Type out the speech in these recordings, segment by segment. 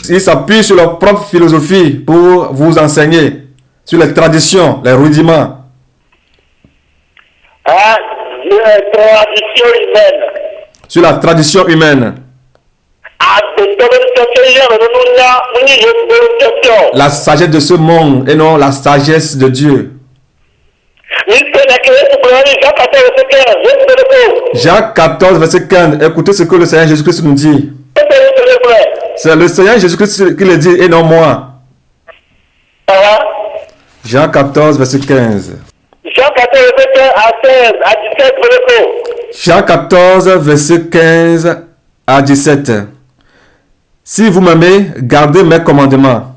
Ils s'appuient sur leur propre philosophie pour vous enseigner, sur les traditions, les rudiments. Tradition humaine. Sur la tradition humaine. La sagesse de ce monde et non la sagesse de Dieu. Jacques 14, verset 15. Écoutez ce que le Seigneur Jésus-Christ nous dit. C'est le Seigneur Jésus-Christ qui le dit et non moi. Jean 14, verset 15. Jean 14, verset 15 à 17. Si vous m'aimez, gardez mes commandements.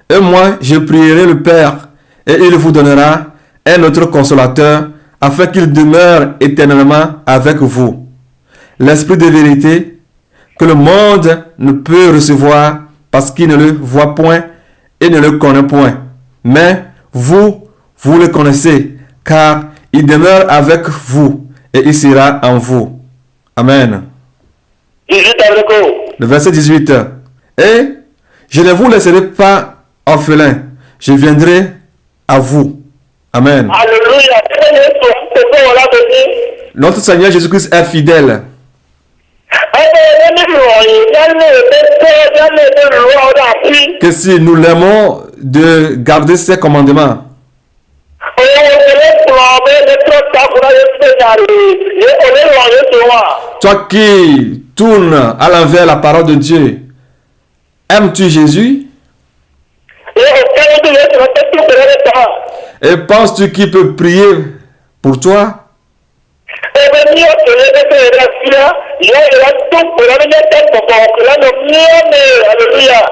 Et moi, je prierai le Père, et il vous donnera un autre consolateur, afin qu'il demeure éternellement avec vous. L'Esprit de vérité, que le monde ne peut recevoir, parce qu'il ne le voit point et ne le connaît point. Mais vous le connaissez, car il demeure avec vous, et il sera en vous. Amen. Le verset 18. Et je ne vous laisserai pas orphelins, je viendrai à vous. Amen. Alléluia. Notre Seigneur Jésus-Christ est fidèle. Que si nous l'aimons de garder ses commandements. Toi qui tournes à l'envers la parole de Dieu, aimes-tu Jésus? Et penses-tu qu'il peut prier pour toi?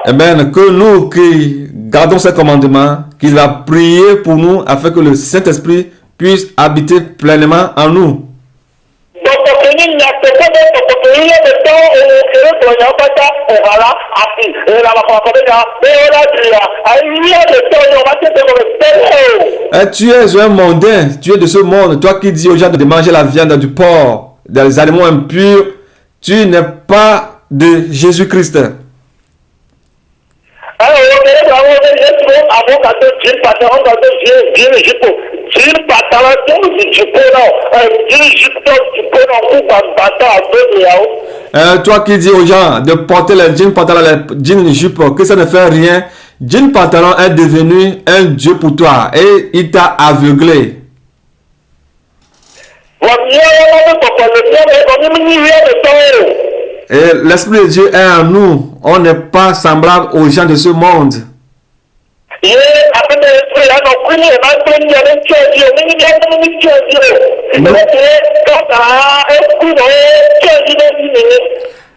Amen. Que nous qui gardons ces commandements, qu'il va prier pour nous afin que le Saint-Esprit puisse habiter pleinement en nous. Et tu es un mondain, tu es de ce monde, toi qui dis aux gens de manger la viande du porc, des aliments impurs, tu n'es pas de Jésus-Christ. Toi qui dis aux gens de porter les jeans pantalons, les jeans jupes, que ça ne fait rien. Jean pantalon est devenu un Dieu pour toi et il t'a aveuglé. Et l'Esprit de Dieu est en nous. On n'est pas semblable aux gens de ce monde.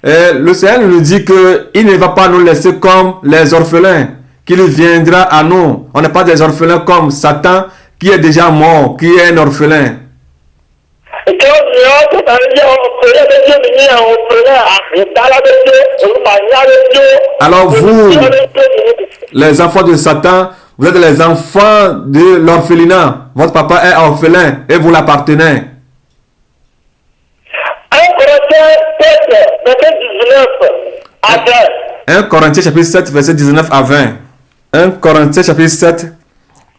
Et le Seigneur nous dit qu'il ne va pas nous laisser comme les orphelins, qu'il viendra à nous. On n'est pas des orphelins comme Satan qui est déjà mort, qui est un orphelin. Alors vous, les enfants de Satan, vous êtes les enfants de l'orphelinat. Votre papa est orphelin et vous l'appartenez. 1 Corinthiens chapitre 7, verset 19 à 20. 1 Corinthiens chapitre 7,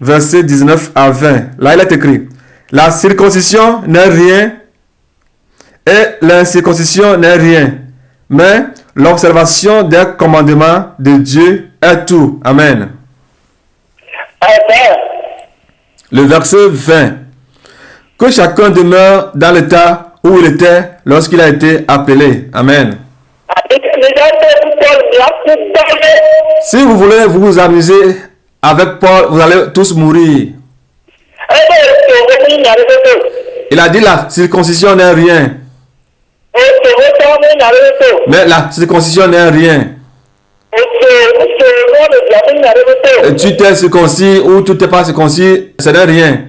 verset 19 à 20. Là, il est écrit: la circoncision n'est rien et l'incirconcision n'est rien, mais l'observation des commandements de Dieu est tout. Amen. Amen. Le verset 20. Que chacun demeure dans l'état où il était lorsqu'il a été appelé. Amen. Si vous voulez vous amuser avec Paul, vous allez tous mourir. Il a dit la circoncision n'est rien. Mais la circoncision n'est rien. Et tu t'es circoncis ou tu t'es pas circoncis, ce n'est rien.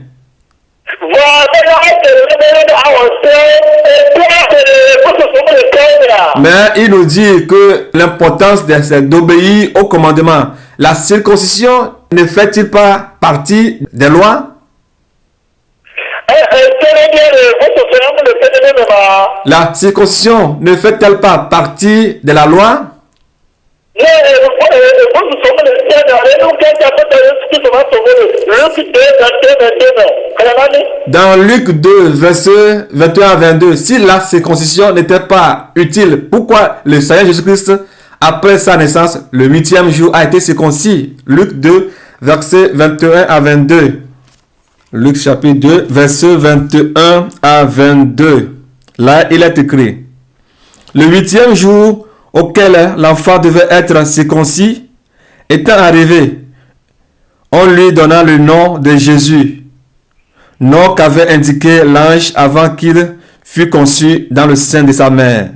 Mais il nous dit que l'importance c'est d'obéir au commandement. La circoncision ne fait-il pas partie des lois? La circoncision ne fait-elle pas partie de la loi? Dans Luc 2, versets 21 à 22, si la circoncision n'était pas utile, pourquoi le Seigneur Jésus-Christ, après sa naissance, le 8e jour, a été circoncis? Luc 2, versets 21 à 22. Luc chapitre 2, versets 21 à 22. Là, il est écrit: le 8e jour auquel l'enfant devait être circoncis étant arrivé, on lui donna le nom de Jésus, nom qu'avait indiqué l'ange avant qu'il fût conçu dans le sein de sa mère.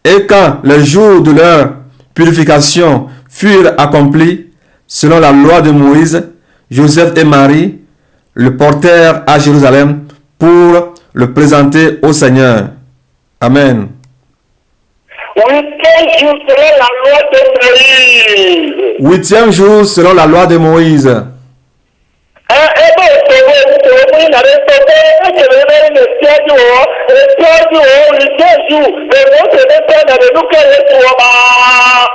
Et quand les jours de leur purification furent accomplis, selon la loi de Moïse, Joseph et Marie le portèrent à Jérusalem pour le présenter au Seigneur. Amen. 8e jour selon la loi de Moïse. 8e jour selon la loi de Moïse.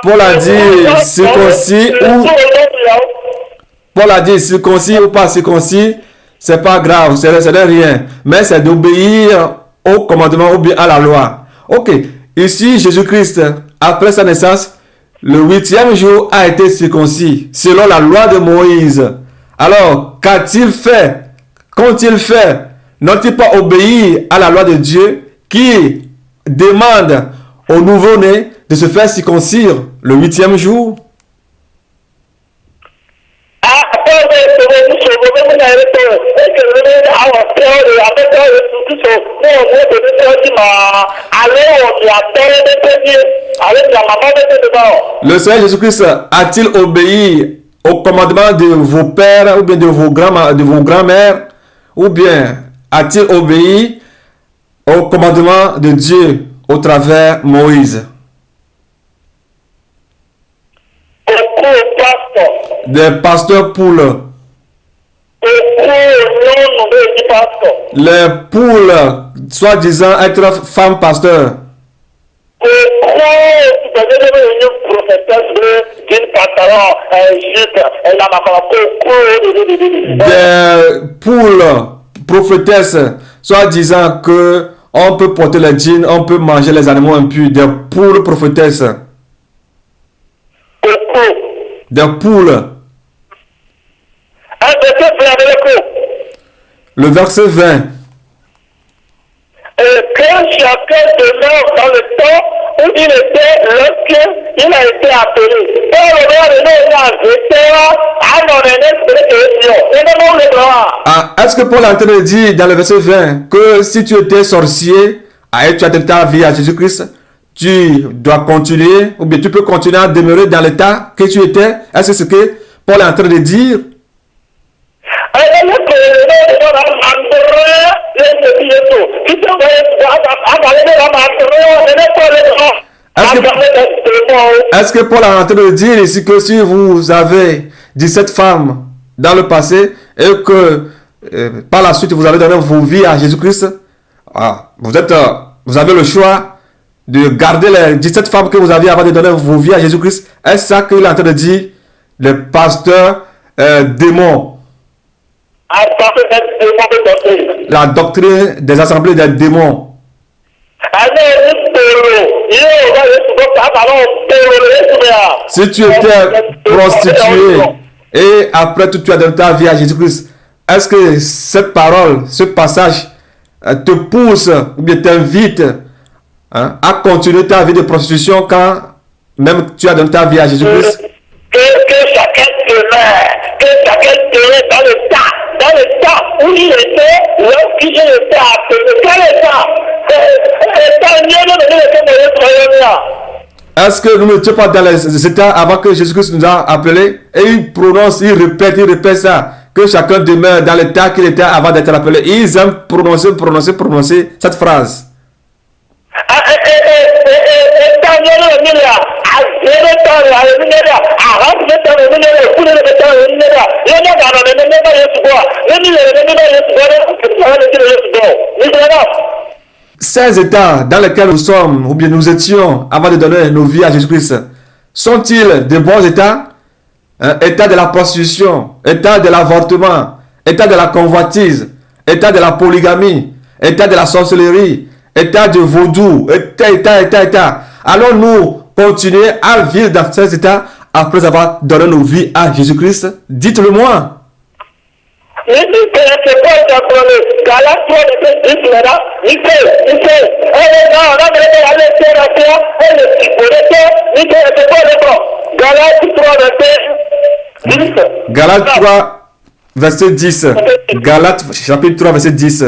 Paul a dit circoncis ou Paul a dit circoncis ou pas circoncis, c'est pas grave, c'est rien, mais c'est d'obéir au commandement ou bien à la loi. Ok, ici Jésus-Christ, après sa naissance, le 8e jour a été circoncis selon la loi de Moïse. Alors, qu'a-t-il fait? Qu'ont-ils fait? N'ont-ils pas obéi à la loi de Dieu qui demande au nouveau-né de se faire circoncire le 8e jour? Le Seigneur Jésus-Christ a-t-il obéi au commandement de vos pères ou bien de vos grands-mères, ou bien a-t-il obéi au commandement de Dieu au travers Moïse? Des pasteurs poules. Les poules, soi-disant être femmes pasteurs. Des poules prophétesses, soi-disant que on peut porter les jeans, on peut manger les animaux impurs. Des poules prophétesses. Des poules. Le verset 20. Que chacun demeure dans le temps où il était lorsqu'il a été appelé. Est-ce que Paul est en train de dire dans le verset 20 que si tu étais sorcier et tu as donné ta vie à Jésus-Christ, tu dois continuer, ou bien tu peux continuer à demeurer dans l'état que tu étais? Est-ce que c'est ce que Paul est en train de dire? Est-ce que Paul est en train de dire ici que si vous avez 17 femmes dans le passé et que par la suite vous avez donné vos vies à Jésus-Christ, vous avez le choix de garder les 17 femmes que vous aviez avant de donner vos vies à Jésus-Christ? Est-ce ça qu'il est en train de dire les pasteurs démons? La doctrine des assemblées des démons. Si tu étais prostitué et après tout tu as donné ta vie à Jésus-Christ, est-ce que cette parole, ce passage te pousse ou bien t'invite à continuer ta vie de prostitution quand même tu as donné ta vie à Jésus-Christ? Que chacun demeure dans le temps où il était, lorsqu'il était appelé. Quel état? Est-ce que nous n'étions pas dans les états avant que Jésus-Christ nous a appelés? Et il prononce, il répète ça. Que chacun demeure dans l'état qu'il était avant d'être appelé. Ils aiment prononcer cette phrase. Ces états dans lesquels nous sommes, ou bien nous étions avant de donner nos vies à Jésus-Christ, sont-ils de bons états? État de la prostitution, état de l'avortement, état de la convoitise, état de la polygamie, état de la sorcellerie, état de vaudou, état. Allons-nous continuer à vivre dans ces états après avoir donné nos vies à Jésus-Christ? Dites-le moi. Galates 3, verset 10. Galates chapitre 3, verset 10.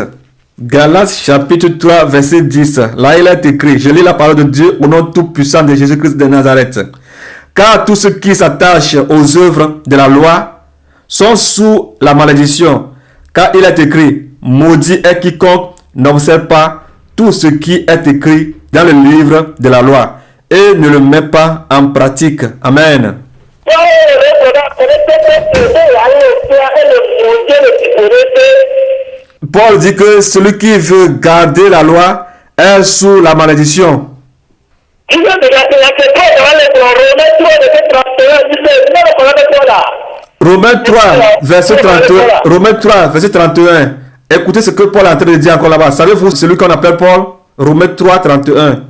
Galates chapitre 3, verset 10. Là, il est écrit, je lis la parole de Dieu au nom tout-puissant de Jésus-Christ de Nazareth. Car tous ceux qui s'attachent aux œuvres de la loi sont sous la malédiction. Car il est écrit, maudit est quiconque n'observe pas tout ce qui est écrit dans le livre de la loi et ne le met pas en pratique. Amen. Paul dit que celui qui veut garder la loi est sous la malédiction. Romains 3, verset 31. Romains 3, verset 31. Écoutez ce que Paul est en train de dire encore là-bas. Savez-vous celui qu'on appelle Paul? Romains 3, 31.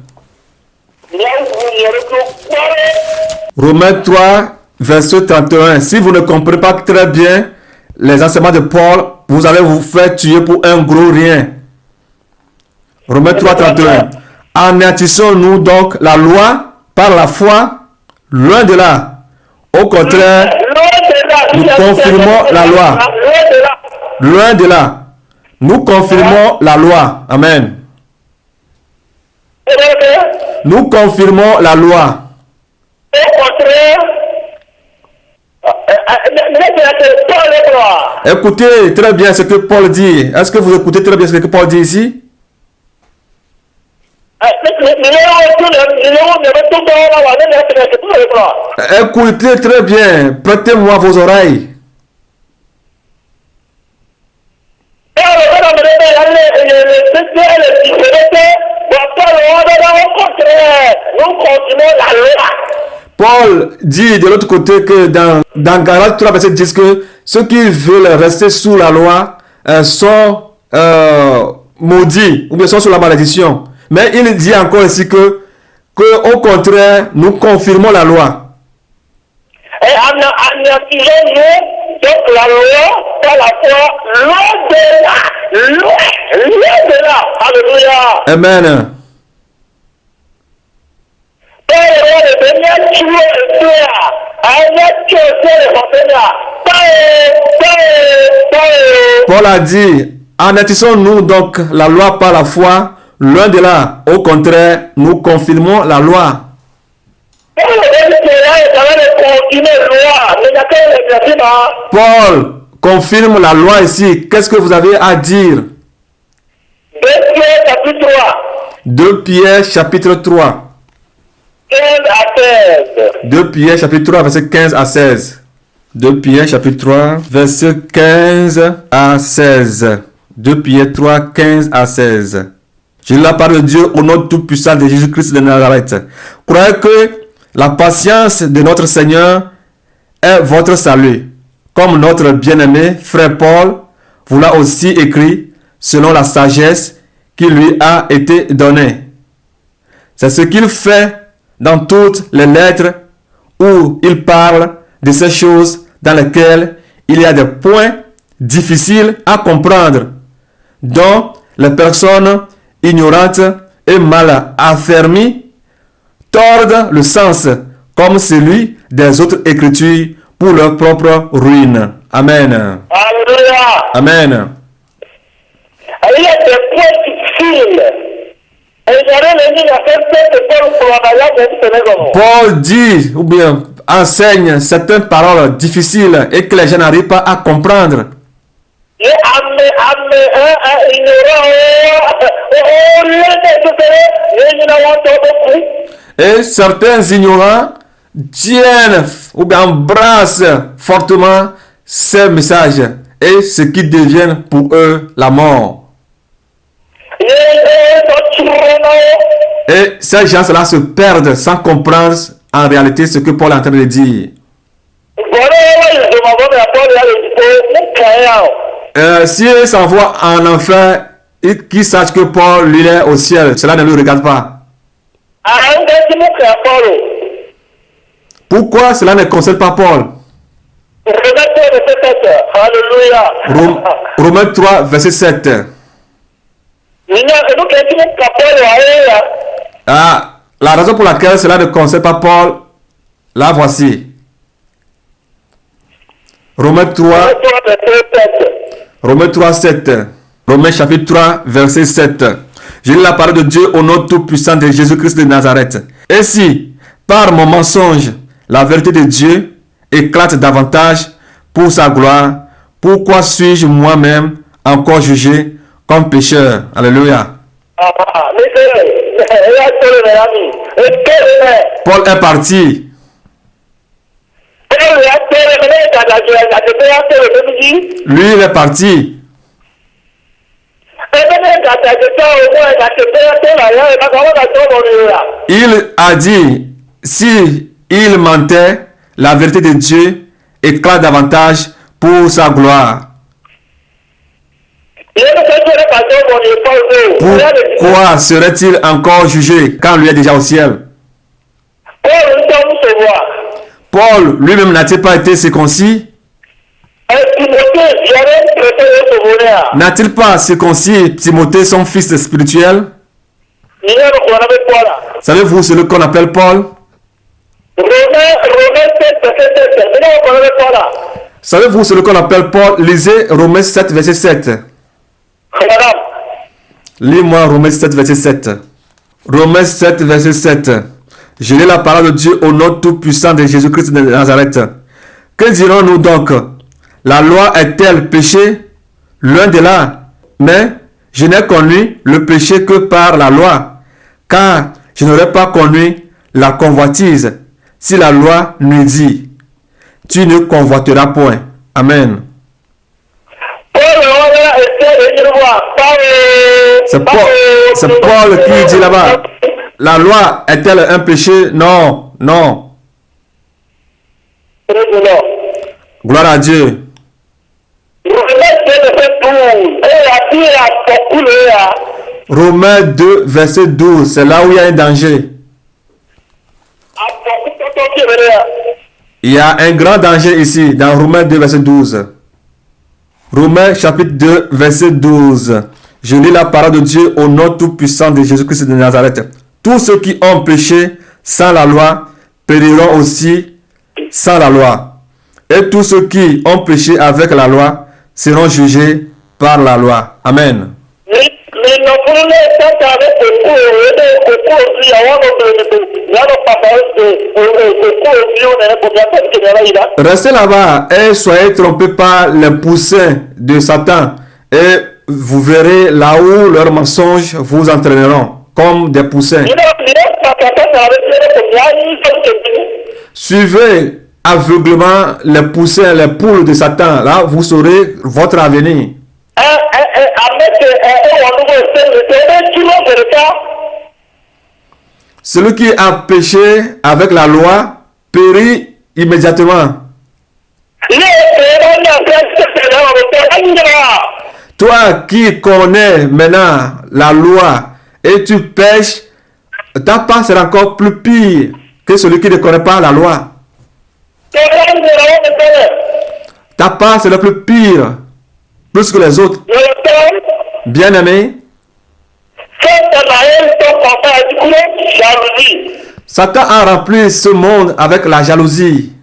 Romains 3, verset 31. Si vous ne comprenez pas très bien les enseignements de Paul, vous allez vous faire tuer pour un gros rien. Romains 3, 31. Anéantissons-nous donc la loi par la foi? Loin de là. Au contraire, nous confirmons la loi. Loin de là. Nous confirmons la loi. Amen. Nous confirmons la loi. Écoutez très bien ce que Paul dit. Est-ce que vous écoutez très bien ce que Paul dit ici? Écoutez très bien. Prêtez-moi vos oreilles. Paul dit de l'autre côté que dans Galates 3, verset 10 que ceux qui veulent rester sous la loi sont maudits ou bien sont sous la malédiction. Mais il dit encore ici que au contraire, nous confirmons la loi. Et anéantissons-nous donc la loi par la foi, loin de là. Alléluia. Amen. Paul a dit, anéantissons-nous donc la loi par la foi, loin de là. Au contraire, nous confirmons la loi. Paul confirme la loi ici. Qu'est-ce que vous avez à dire? 2 Pierre chapitre 3. 2 Pierre chapitre 3 verset 15 à 16. 2 Pierre chapitre 3 verset 15 à 16. 2 Pierre 3, 15 à 16. Je lis la parole de Dieu au nom tout-puissant de Jésus-Christ de Nazareth. Croyez que la patience de notre Seigneur est votre salut. Comme notre bien-aimé frère Paul vous l'a aussi écrit selon la sagesse qui lui a été donnée. C'est ce qu'il fait dans toutes les lettres où il parle de ces choses dans lesquelles il y a des points difficiles à comprendre, dont les personnes ignorantes et mal affermies tordent le sens comme celui des autres écritures pour leur propre ruine. Amen. Alléluia. Amen. Il y a des points difficiles. Paul dit ou bien enseigne certaines paroles difficiles et que les gens n'arrivent pas à comprendre. Et certains ignorants tiennent ou bien embrassent fortement ces messages et ce qui devient pour eux la mort. Et ces gens-là se perdent sans comprendre en réalité ce que Paul est en train de dire. S'il s'envoie en enfer, qu'il sache que Paul, lui, est au ciel, cela ne le regarde pas. Pourquoi cela ne concerne pas Paul? Romains 3, verset 7. Ah, la raison pour laquelle cela ne concerne pas Paul, la voici. Romains 3, Romains 3, 7. Romains chapitre 3, verset 7. Je lis la parole de Dieu au nom tout-puissant de Jésus-Christ de Nazareth. Et si, par mon mensonge, la vérité de Dieu éclate davantage pour sa gloire, pourquoi suis-je moi-même encore jugé comme pécheur? Alléluia. Paul est parti. Lui, il est parti. Il a dit, si il mentait, la vérité de Dieu éclate davantage pour sa gloire. Pourquoi serait-il encore jugé quand lui est déjà au ciel? Paul lui-même n'a-t-il pas été circoncis? N'a-t-il pas circoncis Timothée, son fils spirituel? Savez-vous ce qu'on appelle Paul? Savez-vous ce qu'on appelle Paul? Lisez Romains 7, verset 7. Lis-moi Romains 7, verset 7. Romains 7, verset 7. Je lis la parole de Dieu au nom tout-puissant de Jésus-Christ de Nazareth. Que dirons-nous donc? La loi est-elle péché? Loin de là. Mais je n'ai connu le péché que par la loi, car je n'aurais pas connu la convoitise si la loi nous dit, tu ne convoiteras point. Amen. C'est Paul qui dit là-bas. La loi est-elle un péché? Non, non. Gloire à Dieu. Romains 2, verset 12. C'est là où il y a un danger. Il y a un grand danger ici, dans Romains 2, verset 12. Romains chapitre 2, verset 12. Je lis la parole de Dieu au nom tout-puissant de Jésus-Christ de Nazareth. Tous ceux qui ont péché sans la loi périront aussi sans la loi. Et tous ceux qui ont péché avec la loi seront jugés par la loi. Amen. Restez là-bas et soyez trompés par les poussins de Satan et vous verrez là où leurs mensonges vous entraîneront comme des poussins. Suivez aveuglement les poussins, les poules de Satan. Là, vous saurez votre avenir. Celui qui a péché avec la loi périt immédiatement. Toi qui connais maintenant la loi et tu pêches, ta part sera encore plus pire que celui qui ne connaît pas la loi. Ta part sera plus pire, plus que les autres. Bien-aimé, Satan a rempli ce monde avec la jalousie.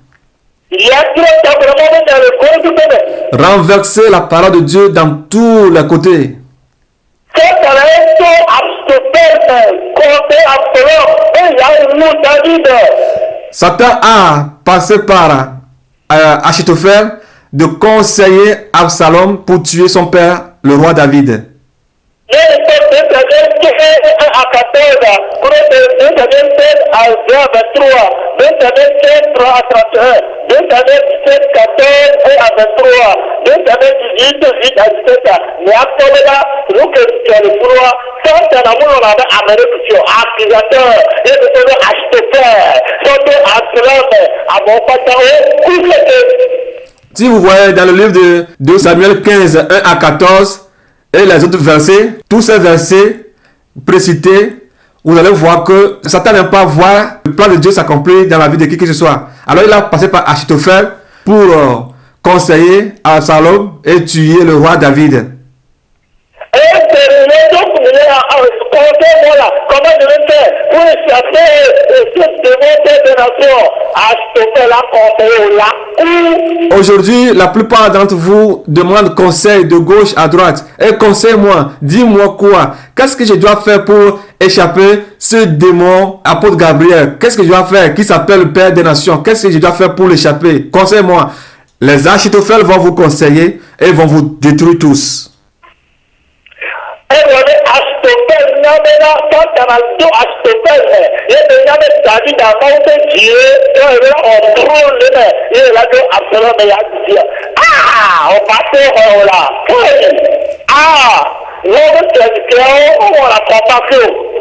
Renverser la parole de Dieu dans tous les côtés. Satan a passé par Achitophel de conseiller Absalom pour tuer son père, le roi David. Samuel 1 à 14, pour 2 Samuel 16 à 20 à 23, 2 Samuel 16, 3 à 31, 2 Samuel 17, 14 à 23, 2 Samuel 18, 8 à 17. Mais après là, nous que tu as le pouvoir, quand tu as l'amour, on avait amené sur accusateur, et de te acheter, surtout à Absalom, à mon patron, Si vous voyez dans le livre de 2 Samuel 15, 1 à 14, et les autres versets, tous ces versets précités, vous allez voir que Satan n'aime pas voir le plan de Dieu s'accomplir dans la vie de qui que ce soit. Alors il a passé par Achitophel pour conseiller Absalom et tuer le roi David. Conseille-moi là, comment je vais faire pour échapper aux démons des nations? Achitophel a conseillé là. Aujourd'hui, la plupart d'entre vous demandent conseil de gauche à droite. Et conseille-moi, dis-moi quoi? Qu'est-ce que je dois faire pour échapper ce démon, apôtre Gabriel? Qu'est-ce que je dois faire qui s'appelle le Père des Nations? Qu'est-ce que je dois faire pour l'échapper? Conseille-moi. Les Achitophel vont vous conseiller et vont vous détruire tous.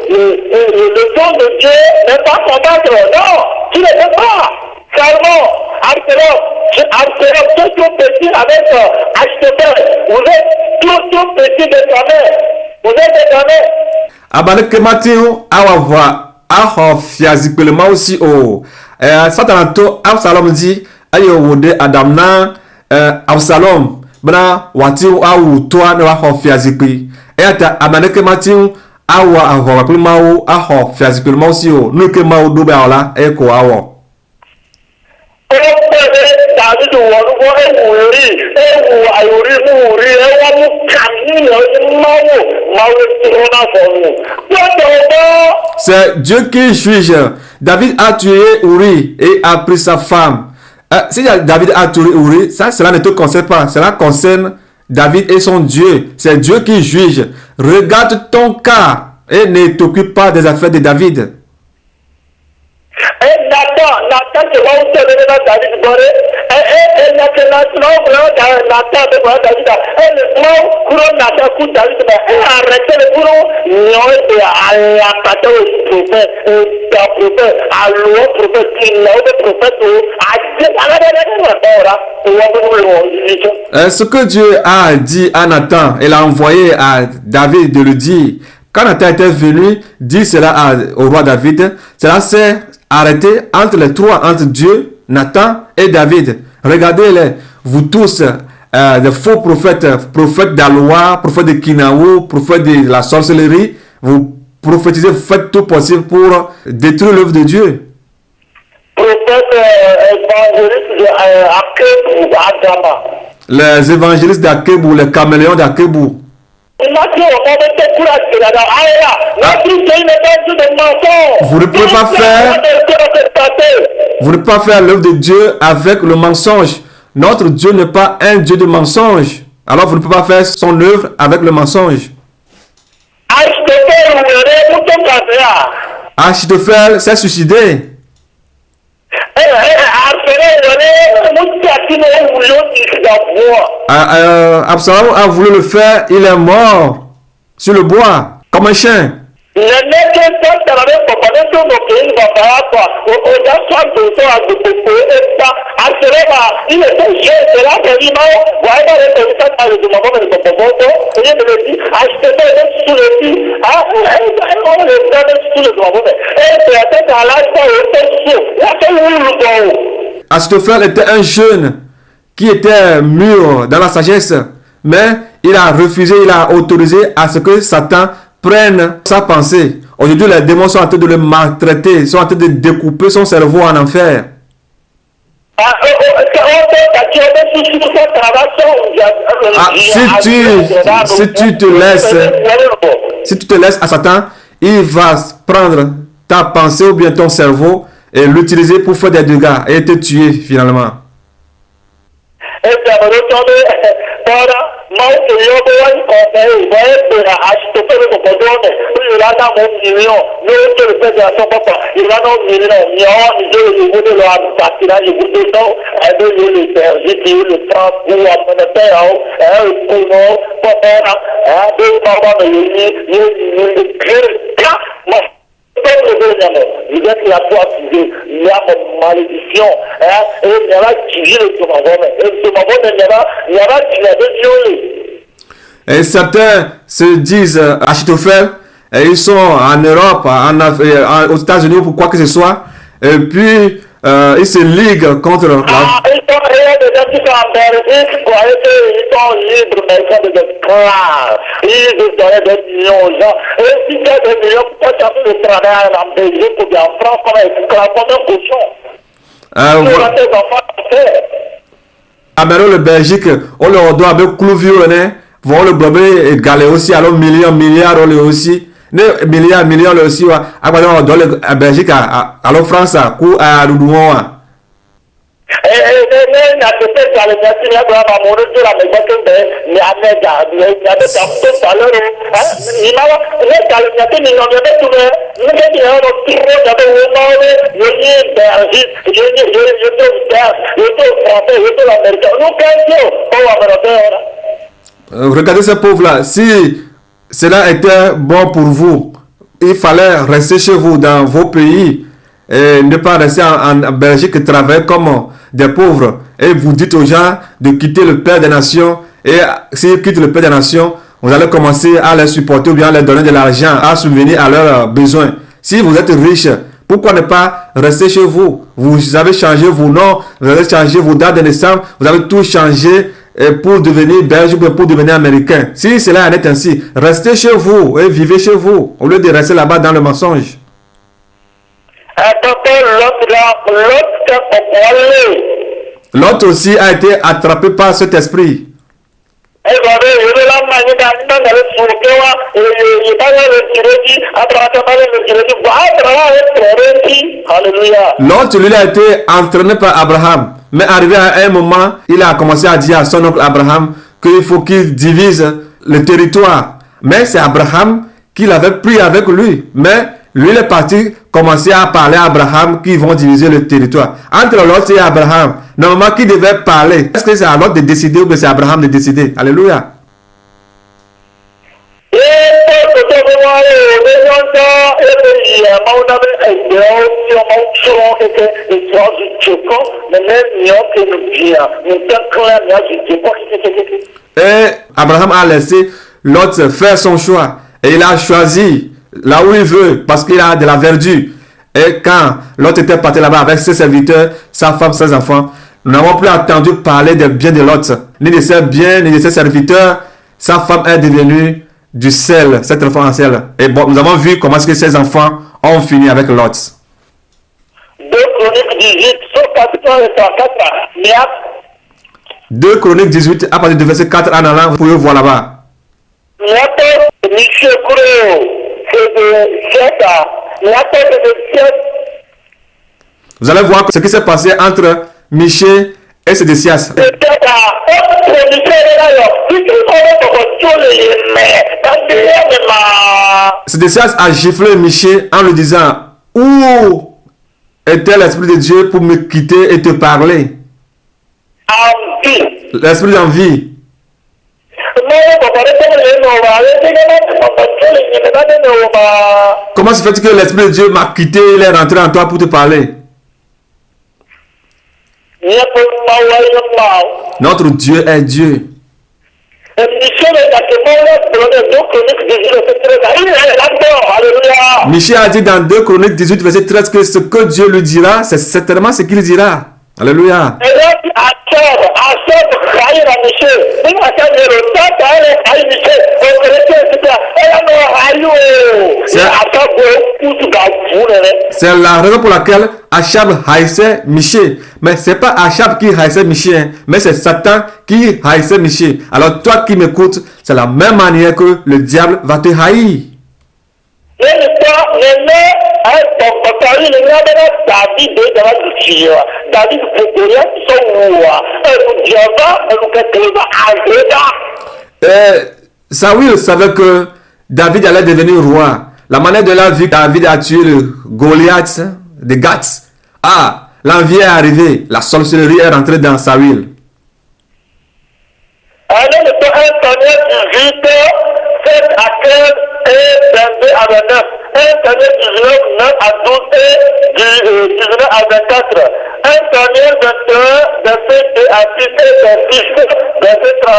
Le don de Dieu n'est pas combattre. Non, tu ne peux pas. Seulement, Absalom, tout petit avec Achitophel. Vous êtes tout petit désormais. Vous êtes désormais. Abane Kematio, Awa, Aho, Fiazipelema aussi, oh. Satalanto, Absalom dit, Ayo, Wode, Adamna, Absalom, Bana, Wati, Aou, toi, ne va Fiazipi. Et à Abane Kematio, Awa, Aho, Primao, Aho, Fiazipelema aussi, oh. Nous que Mao Doubala, Eko, Awa. David wọlúwọ ewúrí ayòrí múrí ẹwà mú kàmí máwò tó náà fọwọ́. C'est Dieu qui juge. David a tué Uri et a pris sa femme. Si David a tué Uri, cela ne te concerne pas. Cela concerne David et son Dieu. C'est Dieu qui juge. Regarde ton cas et ne t'occupe pas des affaires de David. Nathan se va où se donner dans David Boré. Et Nathan de David. Et le plan, couronne Nathan coup David. Et arrêtez le couronne. Non, et à la patate au prophète. Un prophète. À l'eau prophète. Il a un prophète. Ce que Dieu a dit à Nathan, il a envoyé à David de le dire. Quand Nathan était venu dire cela au roi David, cela s'est arrêté entre les trois, entre Dieu, Nathan et David. Regardez-les, vous tous, des faux prophètes, prophètes d'Aloa, prophètes de Kinao, prophètes de la sorcellerie, vous prophétisez, vous faites tout possible pour détruire l'œuvre de Dieu. Les évangélistes d'Akebou, les caméléons d'Akebou. Vous ne pouvez pas faire l'œuvre de Dieu avec le mensonge. Notre Dieu n'est pas un Dieu de mensonge. Alors vous ne pouvez pas faire son œuvre avec le mensonge. Achitophel s'est suicidé. Absalom a voulu le faire, il est mort sur le bois, comme un chien. Achitophel était un jeune qui était mûr dans la sagesse, mais il a refusé, il a autorisé à ce que Satan prenne sa pensée. Aujourd'hui, les démons sont en train de le maltraiter, sont en train de découper son cerveau en enfer. Si tu te laisses à Satan, il va prendre ta pensée ou bien ton cerveau et l'utiliser pour faire des dégâts et te tuer finalement. Esse amarotome para mal que eu vou encontrar, vai para a história do Bodone, o Irana Mondial, não que ele pede a sua papa, Irana Mondial, eu vou lá para tirar o botão, é do ele perdi o tempo, o amanhã, é o como, para, é do baba ele mas il y a une malédiction, et il y a qui le tomabone, et le tomabone, il y a qui l'a violé. Et certains se disent Achitophel, et ils sont en Europe, aux États-Unis ou pour quoi que ce soit, et puis ils se liguent contre la... Ils sont en Belgique, quoi, ils sont libres, mais ils sont des esclaves. Ils donnent des millions aux gens. Et si tu as des millions, pourquoi tu as fait le travail en Belgique ou bien en France comme esclave, comme un cochon? Tu vas tes enfants faire. Amero le Belgique, on leur doit avec Clouvio, vont le glober égaler aussi, alors milliards, on le aussi. Ne milliards le aussi, à quoi on doit le Belgique, alors France, à Doudouan. Regardez ces pauvres-là. Si cela était bon pour vous, il fallait rester chez vous dans vos pays et ne pas rester en Belgique et travailler comme des pauvres. Et vous dites aux gens de quitter le Père des Nations. Et s'ils quittent le Père des Nations, vous allez commencer à les supporter ou bien à leur donner de l'argent, à subvenir à leurs besoins. Si vous êtes riche, pourquoi ne pas rester chez vous? Vous avez changé vos noms, vous avez changé vos dates de naissance, vous avez tout changé pour devenir belge ou pour devenir américain. Si cela en est ainsi, restez chez vous et vivez chez vous au lieu de rester là-bas dans le mensonge. L'autre aussi a été attrapé par cet esprit. L'autre, lui, a été entraîné par Abraham. Mais arrivé à un moment, il a commencé à dire à son oncle Abraham qu'il faut qu'il divise le territoire. Mais c'est Abraham qui l'avait pris avec lui. Mais lui, il est parti commencer à parler à Abraham qu'ils vont diviser le territoire. Entre l'autre et Abraham, normalement, qui devait parler? Est-ce que c'est à l'autre de décider ou que c'est Abraham de décider? Alléluia. Et Abraham a laissé l'autre faire son choix. Et il a choisi là où il veut, parce qu'il a de la verdure. Et quand l'autre était parti là-bas avec ses serviteurs, sa femme, ses enfants, nous n'avons plus entendu parler des biens de l'autre, ni de ses biens, ni de ses serviteurs. Sa femme est devenue du sel, cet enfant en sel. Et bon, nous avons vu comment est-ce que ses enfants ont fini avec l'autre. 2 Chroniques 18, à partir du verset 4 en allant, vous pouvez voir là-bas. Vous allez voir ce qui s'est passé entre Michée et Sédécias. Sédécias a giflé Michée en lui disant: où était l'Esprit de Dieu pour me quitter et te parler? L'esprit d'envie. Comment se fait que l'Esprit de Dieu m'a quitté et il est rentré en toi pour te parler? Notre Dieu est Dieu. Michée a dit dans 2 Chroniques 18, verset 13 que ce que Dieu lui dira, c'est certainement ce qu'il dira. Alléluia. C'est la raison pour laquelle Achab haïssait Michée. Mais ce n'est pas Achab qui haïssait Michée, mais c'est Satan qui haïssait Michée. Alors toi qui m'écoutes, c'est la même manière que le diable va te haïr. Saül savait que David allait devenir roi. La manière de la vie, David a tué le Goliath de Gath. Ah, l'envie est arrivée. La sorcellerie est rentrée dans Saül. Alors, le 1 Samuel 18, 7 à 15 et 22 à 29. 1 Samuel 19, 9 à 12 et 19 à 24. 1 Samuel 21, verset 2 à 6 et 26, verset 13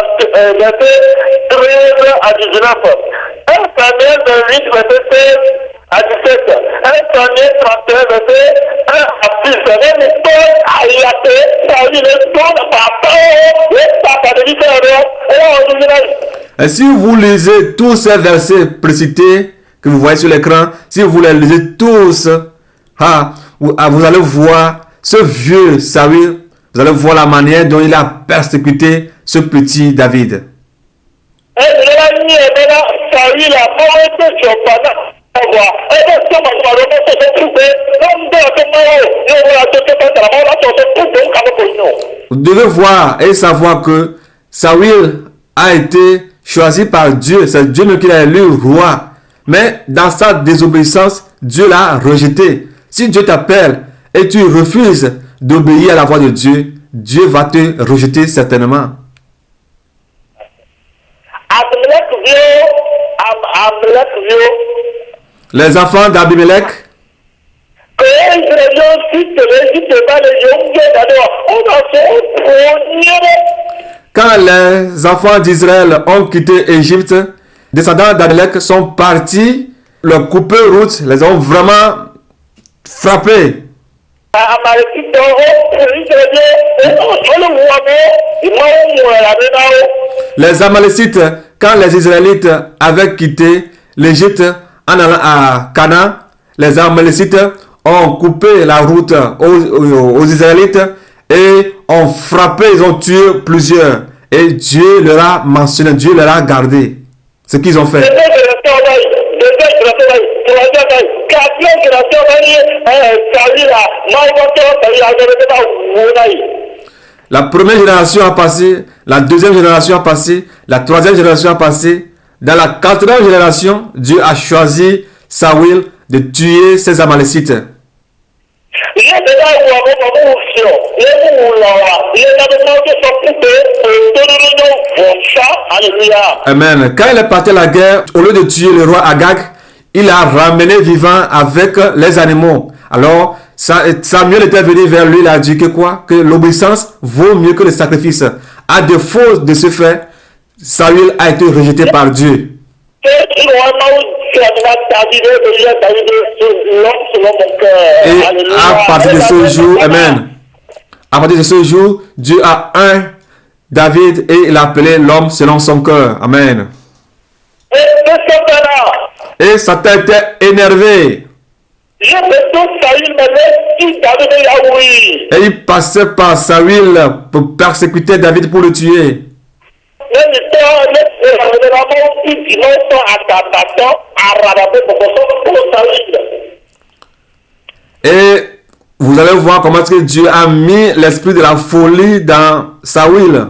à 19. 1 Samuel 28, verset 16 à 17. 1 Samuel 31, verset 1 à 6. Même Paul a yaté, ça dit le don de papa, le papa de l'Israël, et si vous lisez tous ces versets précités que vous voyez sur l'écran, si vous les lisez tous, vous allez voir ce vieux Saül, vous allez voir la manière dont il a persécuté ce petit David. Vous devez voir et savoir que Saül a été choisi par Dieu. C'est Dieu qui l'a élu roi. Mais dans sa désobéissance, Dieu l'a rejeté. Si Dieu t'appelle et tu refuses d'obéir à la voix de Dieu, Dieu va te rejeter certainement. Les enfants d'Abimelech, quand les enfants d'Israël ont quitté Égypte, descendants d'Abimelech sont partis, leur couper route, les ont vraiment frappés. Les Amalécites, quand les Israélites avaient quitté l'Égypte en allant à Canaan, les Amalécites ont coupé la route aux Israélites et ont frappé, ils ont tué plusieurs. Et Dieu leur a mentionné, Dieu leur a gardé ce qu'ils ont fait. La première génération a passé, la deuxième génération a passé, la troisième génération a passé. Dans la quatrième génération, Dieu a choisi Saül de tuer ses Amalécites. Amen. Quand il est parti à la guerre, au lieu de tuer le roi Agag, il a ramené vivant avec les animaux. Alors, Samuel était venu vers lui, il a dit que quoi? Que l'obéissance vaut mieux que le sacrifice. À défaut de ce fait, Saül a été rejeté par Dieu. Et à partir de ce jour, amen. À partir de ce jour, Dieu a un David et il a appelé l'homme selon son cœur. Amen. Et Satan était énervé. Et il passait par Saül pour persécuter David pour le tuer. Et vous allez voir comment est-ce que Dieu a mis l'esprit de la folie dans Saül.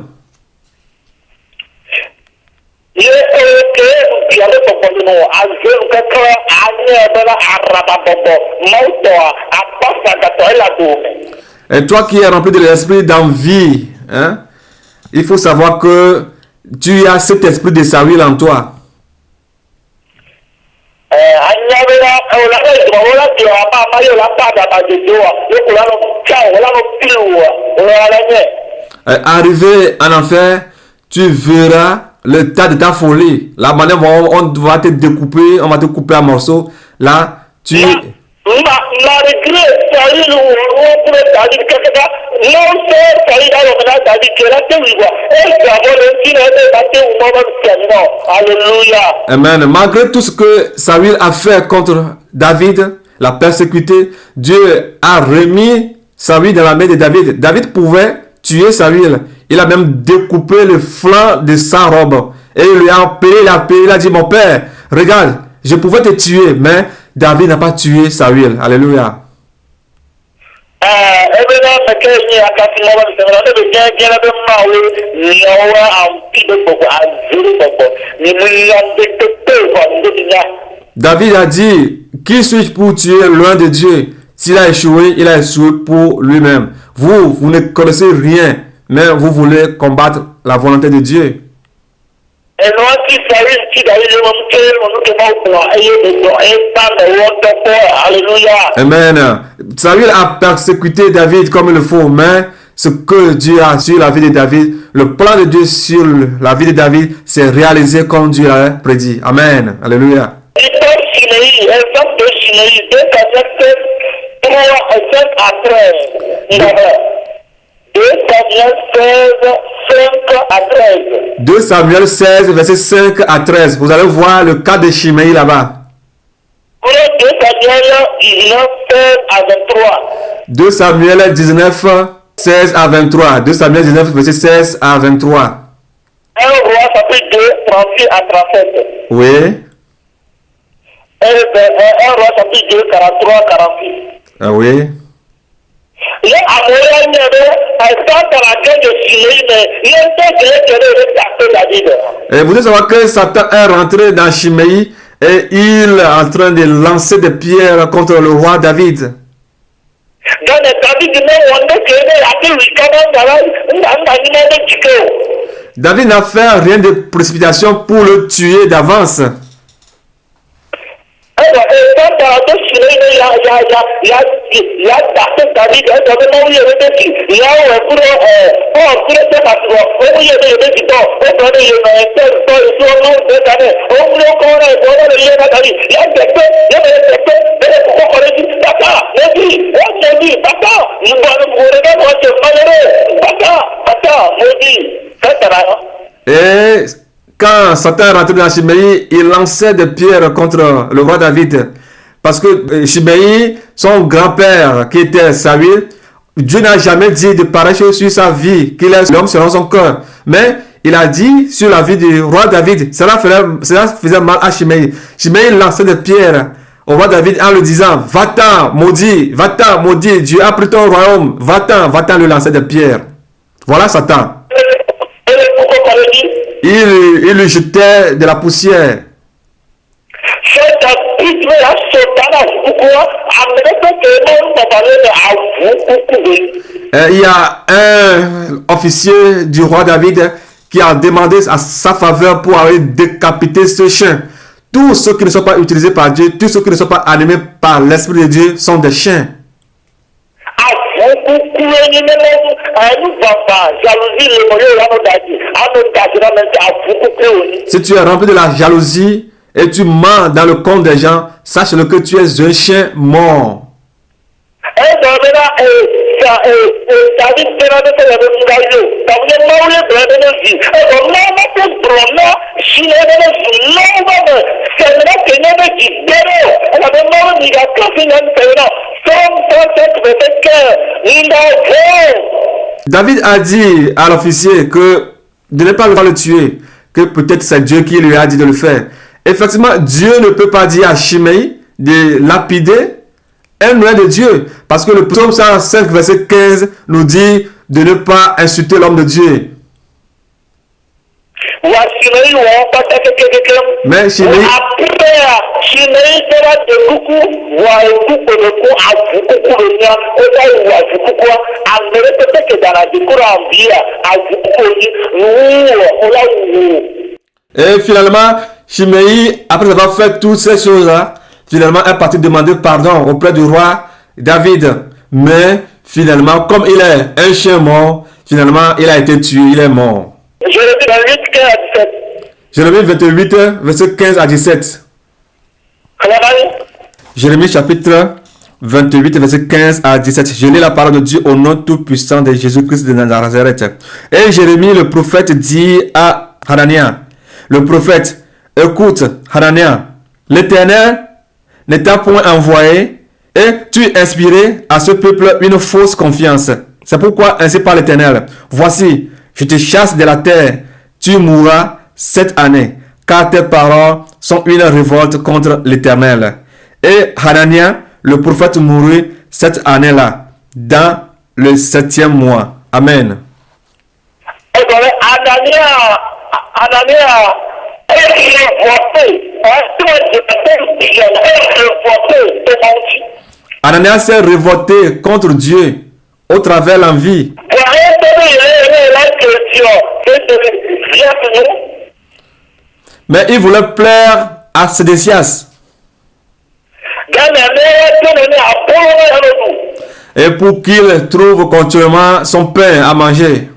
Et toi qui es rempli de l'esprit d'envie, hein, il faut savoir que tu as cet esprit de Saül en toi. Arrivé en enfer, tu verras le tas de ta folie. La manière dont on va te découper, on va te couper en morceaux. Là, tu... Amen. Malgré tout ce que Saül a fait contre David, l'a persécuté, Dieu a remis Saül dans la main de David. David pouvait tuer Saül. Il a même découpé le flanc de sa robe. Et il lui a appelé, il a dit, mon père, regarde, je pouvais te tuer, mais David n'a pas tué Saül. Alléluia. David a dit, qui suis-je pour tuer loin de Dieu? S'il a échoué, il a échoué pour lui-même. Vous ne connaissez rien, mais vous voulez combattre la volonté de Dieu. Amen. Saül a persécuté David comme il le faut, mais ce que Dieu a sur la vie de David, le plan de Dieu sur la vie de David s'est réalisé comme Dieu l'a prédit. Amen. Alléluia. Exemple de Chinéi, 2 Samuel 3 et 5 à 13. 2 Samuel 16, 5 à 13. 2 Samuel 16, verset 5 à 13. Vous allez voir le cas de Chiméi là-bas. 2 Samuel 19, 16 à 23. 2 Samuel 19, 16 à 23. 2 Samuel 19, verset 16 à 23. 1 roi chapitre 2, 38 à 37. Oui. 1 roi chapitre 2, 43 à 46. Ah oui. Il a Et vous devez savoir que Satan est rentré dans Chiméi et il est en train de lancer des pierres contre le roi David. David n'a fait rien de précipitation pour le tuer d'avance. Et quand Satan est rentré dans Chiméi, il lançait des pierres contre le roi David. Parce que Chiméi, son grand-père qui était Saül, Dieu n'a jamais dit de pareilles choses sur sa vie, qu'il est l'homme selon son cœur. Mais il a dit sur la vie du roi David, cela faisait mal à Chiméi. Chiméi lançait des pierres au roi David en lui disant, va-t'en, maudit, Dieu a pris ton royaume, va-t'en lui lancer des pierres. Voilà Satan. Il lui jetait de la poussière. Il y a un officier du roi David qui a demandé à sa faveur pour aller décapiter ce chien. Tous ceux qui ne sont pas utilisés par Dieu, tous ceux qui ne sont pas animés par l'Esprit de Dieu sont des chiens. Si tu es rempli de la jalousie et tu mens dans le compte des gens, sache-le que tu es un chien mort. David a dit à l'officier que de ne pas le tuer, que peut-être c'est Dieu qui lui a dit de le faire. Effectivement, Dieu ne peut pas dire à Chiméi de lapider un loin de Dieu. Parce que le psaume 105, verset 15 nous dit de ne pas insulter l'homme de Dieu. Mais Chiméi, et finalement, Chiméi, après avoir fait toutes ces choses-là, finalement est parti demander pardon auprès du roi David. Mais finalement, comme il est un chien mort, finalement, il a été tué, il est mort. Jérémie 28, verset 15 à 17. Jérémie chapitre 28, verset 15 à 17. Je lis la parole de Dieu au nom tout-puissant de Jésus-Christ de Nazareth. Et Jérémie le prophète dit à Hanania, le prophète, écoute Hanania, l'Éternel ne t'a point envoyé et tu inspiré à ce peuple une fausse confiance. C'est pourquoi ainsi parle l'Éternel. Voici, je te chasse de la terre, tu mourras cette année, car tes paroles sont une révolte contre l'Éternel. Et Hanania, le prophète, mourut cette année-là. dans le 7e mois. Amen. Et donc, Anania est revolté. Ananias s'est révolté contre Dieu au travers de l'envie. Mais il voulait plaire à Sédécias. Et pour qu'il trouve continuellement son pain à manger.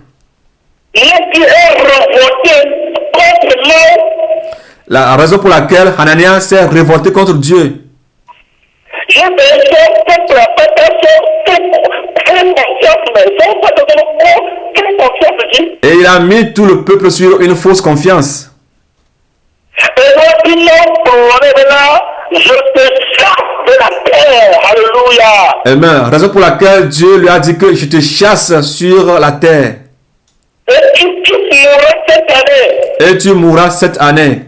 La raison pour laquelle Ananias s'est révolté contre Dieu. Et il a mis tout le peuple sur une fausse confiance. Je te chasse de la terre. Alléluia. Amen. Raison pour laquelle Dieu lui a dit que je te chasse sur la terre. Et tu mourras cette année. Et tu mourras cette année.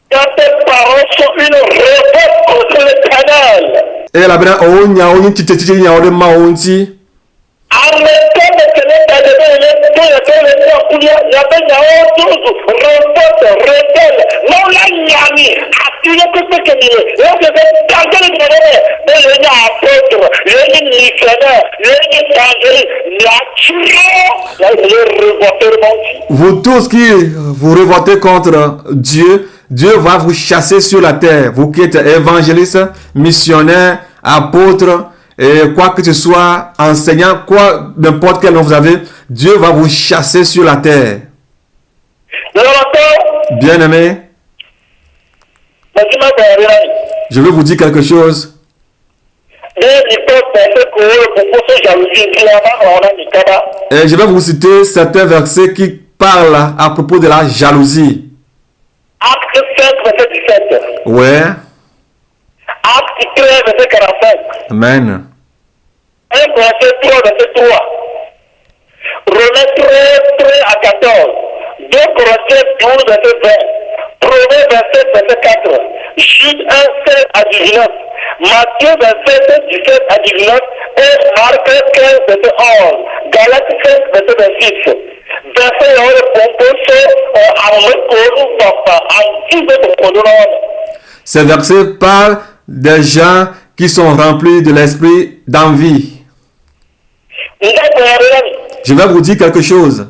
Car tes paroles sont une révolte contre l'Éternel. Et la bena o nya o yin titi nya o de ma o nti. Vous tous qui vous révoltez contre Dieu, Dieu va vous chasser sur la terre. Vous qui êtes évangélistes, missionnaires, apôtres, et quoi que ce soit, enseignant, quoi, n'importe quel nom vous avez, Dieu va vous chasser sur la terre. Bien-aimés, je vais vous dire quelque chose. Et je vais vous citer certains versets qui parlent à propos de la jalousie. Acte 5, verset 17. Ouais. Acte 13, verset 45. Amen. 1 Corinthiens 3, verset 3. Romains 13, 13 à 14. 2 Corinthiens 12, verset 20. Proverbes 27, verset 4. Jude 1, 16 à 19. Matthieu 27, 17 à 19. Et Marc 15, verset 11. Galates 5, verset 26. Ces versets parlent des gens qui sont remplis de l'esprit d'envie. Je vais vous dire quelque chose.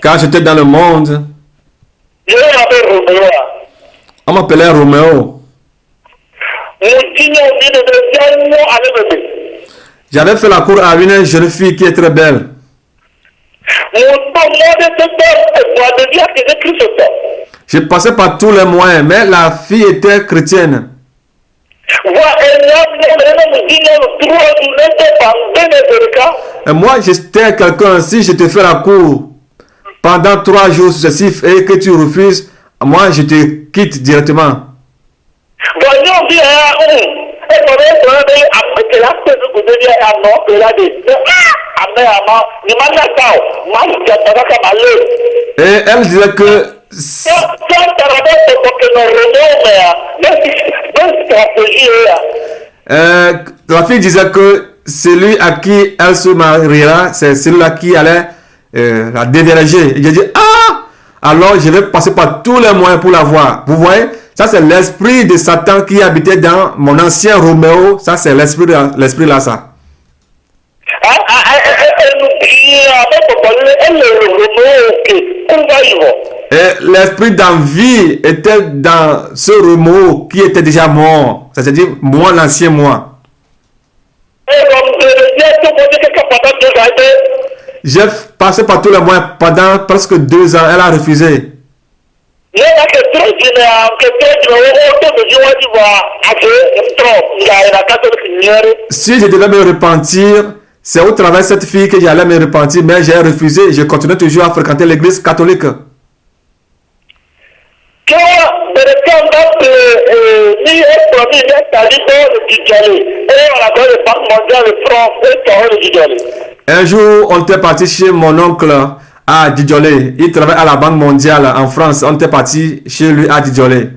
Quand j'étais dans le monde, on m'appelait Roméo. J'avais fait la cour à une jeune fille qui est très belle. Je passais par tous les moyens, mais la fille était chrétienne. Et moi, j'étais quelqu'un, si je te fais la cour pendant 3 jours successifs et que tu refuses, moi, je te quitte directement. Et elle disait que la fille disait que celui à qui elle se mariera, c'est celui-là qui allait la déverger. Et j'ai dit, alors je vais passer par tous les moyens pour la voir. Vous voyez, ça c'est l'esprit de Satan qui habitait dans mon ancien Roméo. Ça c'est l'esprit là, ça. Et l'esprit d'envie était dans ce Roméo qui était déjà mort. C'est-à-dire moi, l'ancien moi. J'ai passé par tous les moyens pendant presque 2 ans. Elle a refusé. Si je devais me repentir, c'est au travers de cette fille que j'allais me repentir, mais j'ai refusé. Je continue toujours à fréquenter l'église catholique. Un jour, on était parti chez mon oncle à Djidjolé. Il travaille à la Banque mondiale en France. On était parti chez lui à Djidjolé.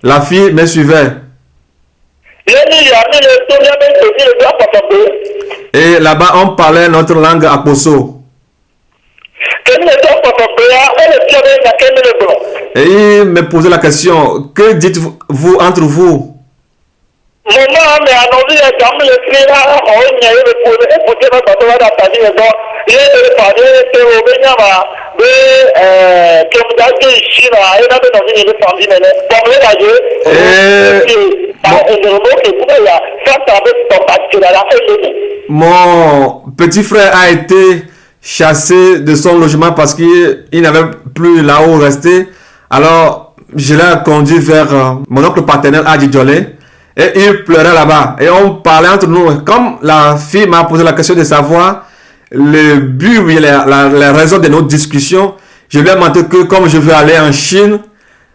La fille me suivait. Et là-bas, on parlait notre langue Akposo. Et il me posait la question, que dites-vous entre vous? Mon petit frère a été chassé de son logement parce qu'il n'avait plus là où rester. Alors, je l'ai conduit vers mon oncle paternel à Djidjolé. Et il pleurait là-bas. Et on parlait entre nous. Comme la fille m'a posé la question de savoir le but, oui, la raison de notre discussion, je lui ai montré que comme je veux aller en Chine,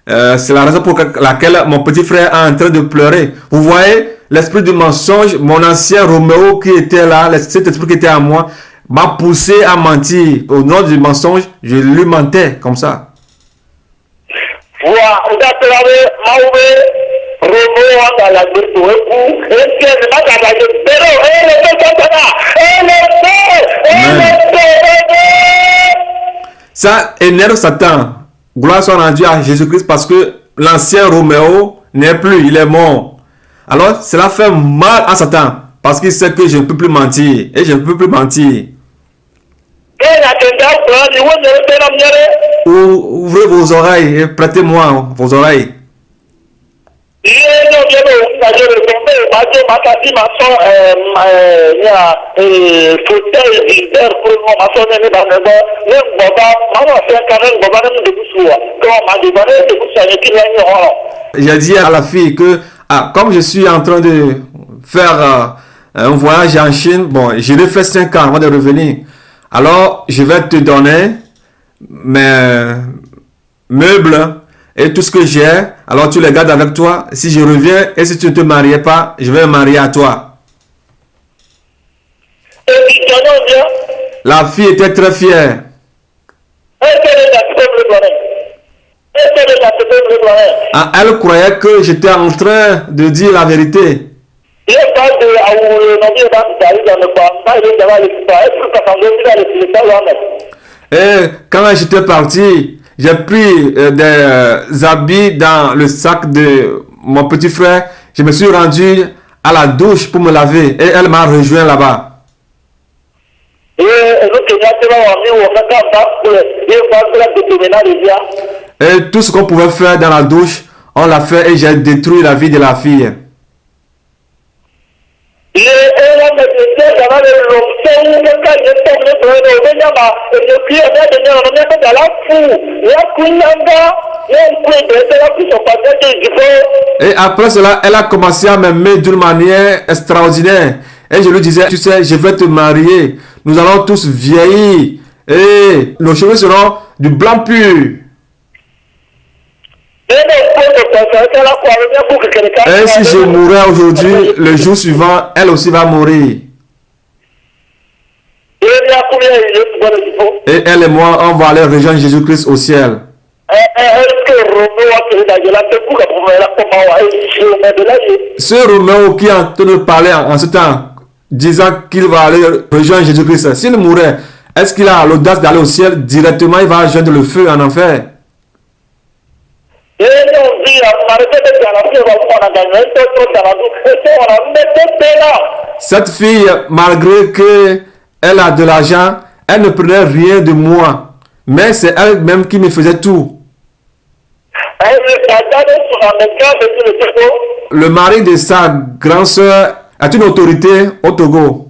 c'est la raison pour laquelle mon petit frère est en train de pleurer. Vous voyez, l'esprit du mensonge, mon ancien Roméo qui était là, cet esprit qui était à moi, m'a poussé à mentir. Au nom du mensonge, je lui mentais comme ça. Ça énerve Satan. Gloire soit rendue à Jésus-Christ parce que l'ancien Roméo n'est plus, il est mort. Alors cela fait mal à Satan parce qu'il sait que je ne peux plus mentir et je ne peux plus mentir. Ouvrez vos oreilles et prêtez-moi vos oreilles. J'ai dit à la fille que comme je suis en train de faire un voyage en Chine, bon, je l'ai fait 5 ans avant de revenir. Alors, je vais te donner mes meubles et tout ce que j'ai. Alors, tu les gardes avec toi. Si je reviens et si tu ne te mariais pas, je vais me marier à toi. La fille était très fière. Elle croyait que j'étais en train de dire la vérité. Et quand j'étais parti, j'ai pris des habits dans le sac de mon petit frère. Je me suis rendu à la douche pour me laver et elle m'a rejoint là-bas. Et tout ce qu'on pouvait faire dans la douche, on l'a fait et j'ai détruit la vie de la fille. Et après cela, elle a commencé à m'aimer d'une manière extraordinaire. Et je lui disais, tu sais, je vais te marier. Nous allons tous vieillir. Et nos cheveux seront du blanc pur. Et si je mourais aujourd'hui, le jour suivant, elle aussi va mourir. Et elle et moi, on va aller rejoindre Jésus-Christ au ciel. Ce Roméo qui est en train de parler en ce temps, disant qu'il va aller rejoindre Jésus-Christ, s'il mourait, est-ce qu'il a l'audace d'aller au ciel directement? Il va rejoindre le feu en enfer. Cette fille, malgré qu'elle a de l'argent, elle ne prenait rien de moi. Mais c'est elle-même qui me faisait tout. Le mari de sa grande sœur est une autorité au Togo.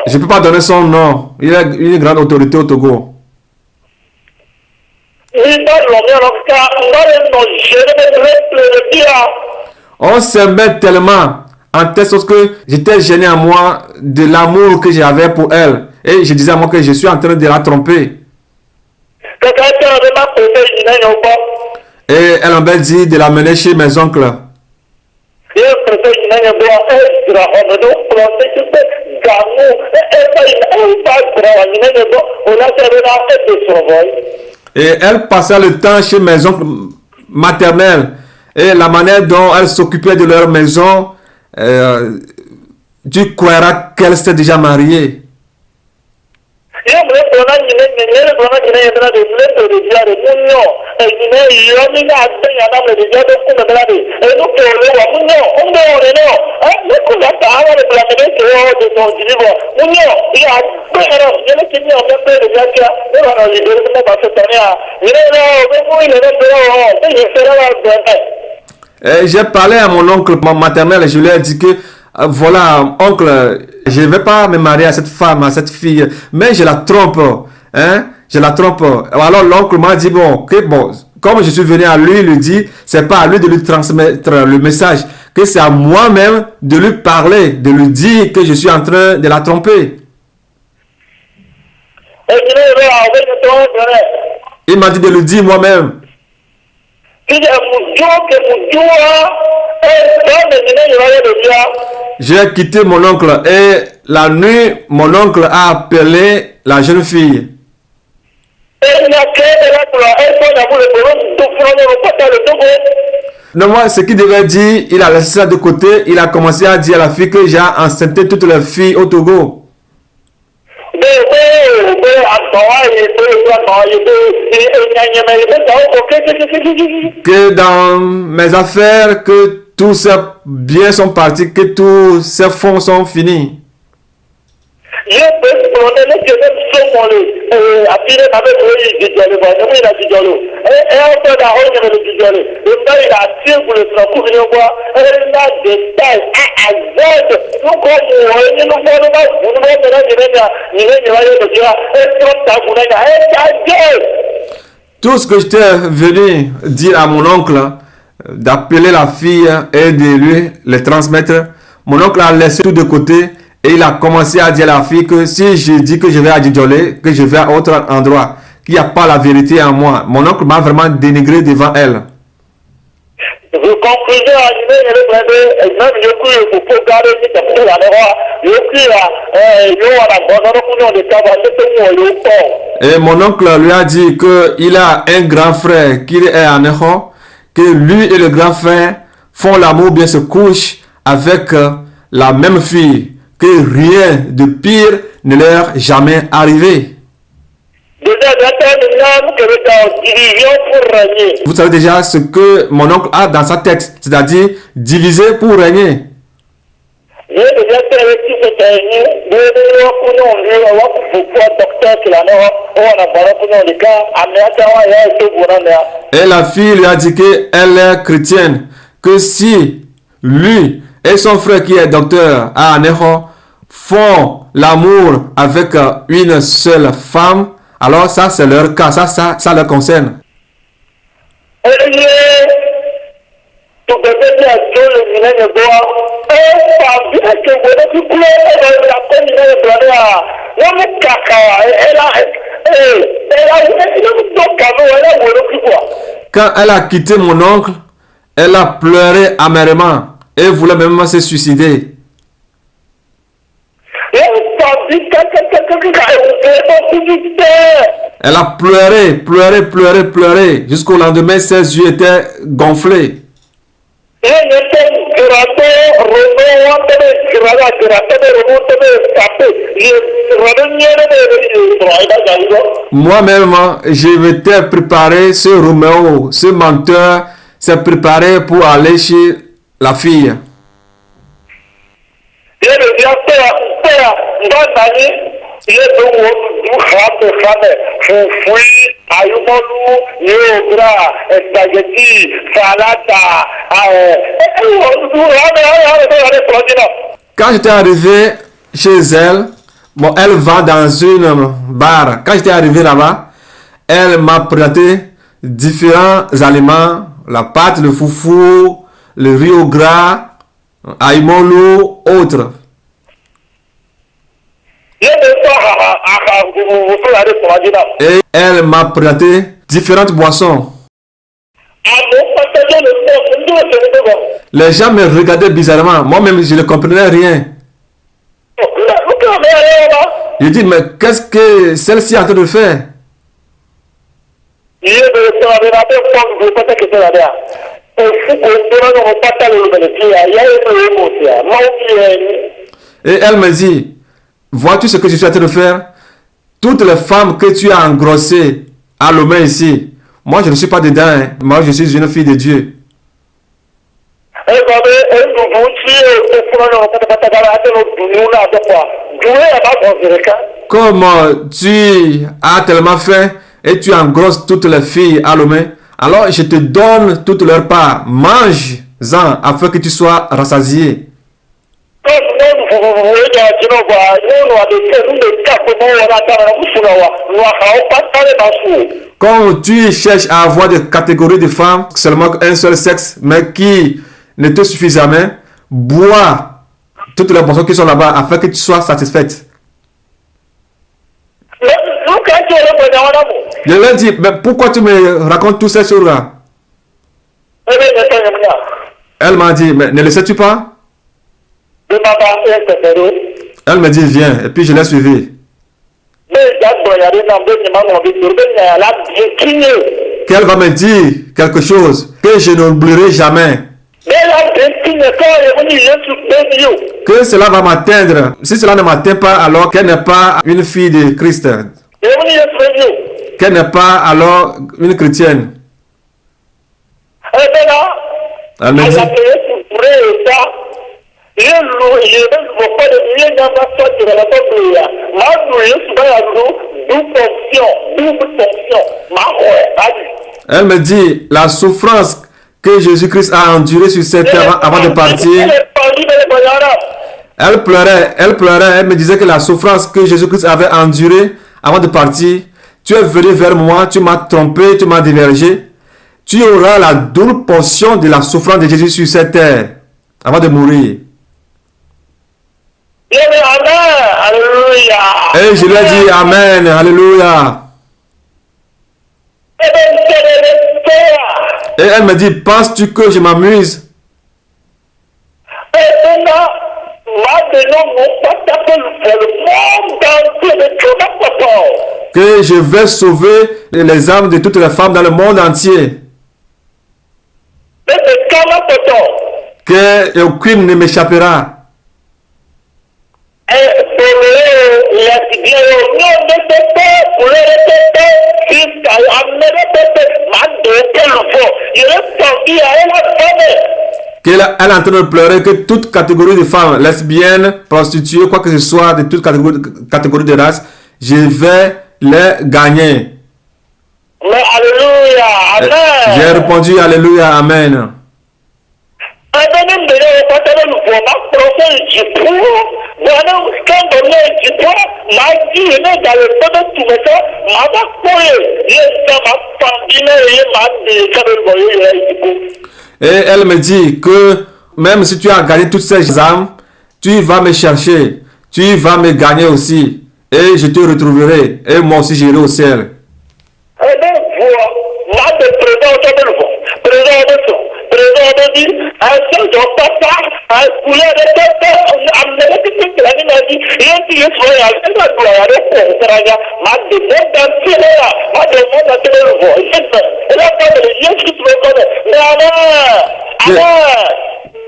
Je ne peux pas donner son nom. Il est une grande autorité au Togo. On s'aimait tellement en telle sorte que j'étais gêné à moi de l'amour que j'avais pour elle. Et je disais à moi que je suis en train de la tromper. Et elle m'a dit de la mener chez mes oncles. Et elle passait le temps chez mes oncles maternels. Et la manière dont elle s'occupait de leur maison, euh, tu croiras qu'elle s'est déjà mariée. J'ai parlé à mon oncle maternel et je lui ai dit que voilà, oncle, je ne vais pas me marier à cette femme, à cette fille, mais je la trompe. Hein? Je la trompe. Alors l'oncle m'a dit, bon, que bon, comme je suis venu à lui dire, c'est pas à lui de lui transmettre le message, que c'est à moi-même de lui parler, de lui dire que je suis en train de la tromper. Il m'a dit de le dire moi-même. J'ai quitté mon oncle et la nuit, mon oncle a appelé la jeune fille. Non, moi, ce qu'il devait dire, il a laissé ça de côté. Il a commencé à dire à la fille que j'ai enceinté toutes les filles au Togo. Que dans mes affaires, que tous ces biens sont partis, que tous ces fonds sont finis. Tout ce que j'étais venu dire à mon oncle, d'appeler la fille et de lui le transmettre, mon oncle a laissé tout de côté et il a commencé à dire à la fille que si je dis que je vais à Djidjolé, que je vais à autre endroit, qu'il n'y a pas la vérité en moi. Mon oncle m'a vraiment dénigré devant elle. Et mon oncle lui a dit qu'il a un grand frère qui est en Echo, que lui et le grand frère font l'amour, bien se couchent avec la même fille, que rien de pire ne leur est jamais arrivé. Vous savez déjà ce que mon oncle a dans sa tête, c'est-à-dire diviser pour régner. Et la fille lui a dit qu'elle est chrétienne, que si lui et son frère qui est docteur à Aneho font l'amour avec une seule femme, alors ça c'est leur cas, ça leur concerne. Quand elle a quitté mon oncle, elle a pleuré amèrement et voulait même se suicider. Elle a pleuré jusqu'au lendemain, ses yeux étaient gonflés. Moi-même, je m'étais préparé, ce Roméo, ce menteur, s'est préparé pour aller chez la fille. Quand j'étais arrivé chez elle, bon, elle va dans une bar. Quand j'étais arrivé là-bas, elle m'a présenté différents aliments, la pâte, le foufou, le riz au gras, aïmolu, autres. Et elle m'a présenté différentes boissons. Les gens me regardaient bizarrement. Moi-même, je ne comprenais rien. Je dis, mais qu'est-ce que celle-ci est en train de faire? Et elle me dit, vois-tu ce que je suis en train de faire? Toutes les femmes que tu as engrossées à Lomé ici, moi je ne suis pas dedans, hein. Moi je suis une fille de Dieu. Comme tu as tellement faim et tu engrosses toutes les filles à Lomé, alors je te donne toute leur part. Mange-en afin que tu sois rassasié. Quand tu cherches à avoir des catégories de femmes, seulement un seul sexe, mais qui ne te suffit jamais, bois toutes les boissons qui sont là-bas afin que tu sois satisfaite. Je leur dis, mais pourquoi tu me racontes toutes ces choses-là? Elle m'a dit, mais ne le sais-tu pas? Elle me dit, viens, et puis je l'ai suivi. Qu'elle va me dire quelque chose que je n'oublierai jamais. Que cela va m'atteindre. Si cela ne m'atteint pas, alors qu'elle n'est pas une fille de Christ. Qu'elle n'est pas alors une chrétienne. Elle me dit, elle me dit, la souffrance que Jésus-Christ a endurée sur cette terre avant de partir. Elle pleurait, elle me disait que la souffrance que Jésus-Christ avait endurée avant de partir, tu es venu vers moi, tu m'as trompé, tu m'as divergé. Tu auras la double portion de la souffrance de Jésus sur cette terre avant de mourir. Et je lui ai dit Amen, Alléluia. Et elle me dit, penses-tu que je m'amuse? Que je vais sauver les âmes de toutes les femmes dans le monde entier. Que aucune ne m'échappera. Qu'elle est en train de pleurer que toute catégorie de femmes, lesbiennes, prostituées, quoi que ce soit, de toute catégorie de race, je vais les gagner. Alléluia, Amen. J'ai répondu Alléluia, Amen. Et elle me dit que même si tu as gagné toutes ces âmes, tu vas me chercher, tu vas me gagner aussi, et je te retrouverai, et moi aussi j'irai au ciel.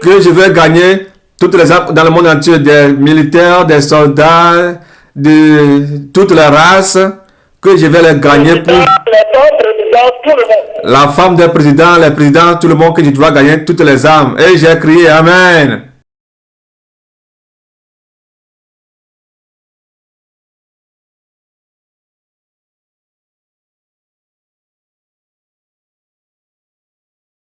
Que je vais gagner toutes les âmes dans le monde entier, des militaires, des soldats, de toutes les races, que je vais les gagner pour la femme des présidents, les présidents, tout le monde, que je dois gagner toutes les âmes. Et j'ai crié Amen.